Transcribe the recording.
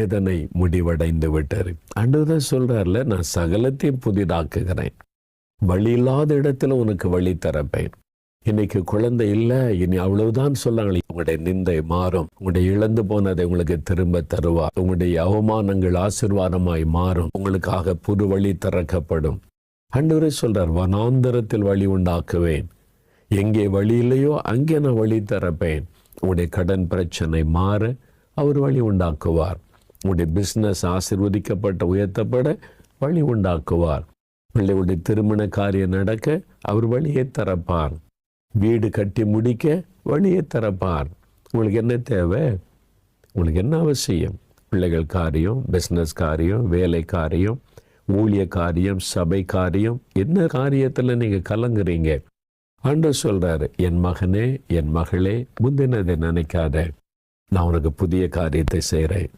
வேதனை முடிவடைந்து விட்டாரு. ஆண்டவர் சொல்றாருல, நான் சகலத்தையும் புதிதாக்குகிறேன், வழி இல்லாத இடத்துல உனக்கு வழி தரப்பேன். இன்னைக்கு குழந்தை இல்லை, இனி அவ்வளவுதான் சொல்லாங்களே. உங்களுடைய நிந்தை மாறும், உங்களுடைய இழந்து போனதை உங்களுக்கு திரும்ப தருவார், உங்களுடைய அவமானங்கள் ஆசீர்வாதமாய் மாறும், உங்களுக்காக புது வழி திறக்கப்படும். ஆண்டவரே சொல்றார், வனாந்தரத்தில் வழி உண்டாக்குவேன், எங்கே வழி இல்லையோ அங்கே நான் வழி திறப்பேன். உங்களுடைய கடன் பிரச்சனை மாற அவர் வழி உண்டாக்குவார். உங்களுடைய பிஸ்னஸ் ஆசீர்வதிக்கப்பட்ட உயர்த்தப்பட வழி உண்டாக்குவார். பிள்ளைகளுடைய திருமண காரியம் நடக்க அவர் வழியை திறப்பார். வீடு கட்டி முடிக்க வழியை திறப்பார். உங்களுக்கு என்ன தேவை? உங்களுக்கு என்ன அவசியம்? பிள்ளைகள் காரியம், பிஸ்னஸ் காரியம், வேலை காரியம், ஊழிய காரியம், சபை காரியம், என்ன காரியத்தில் நீங்கள் கலங்குறீங்க? ஆண்டவர் சொல்றாரு, என் மகனே, என் மகளே, முந்தினதை நினைக்காத, நான் உனக்கு புதிய காரியத்தை செய்கிறேன்.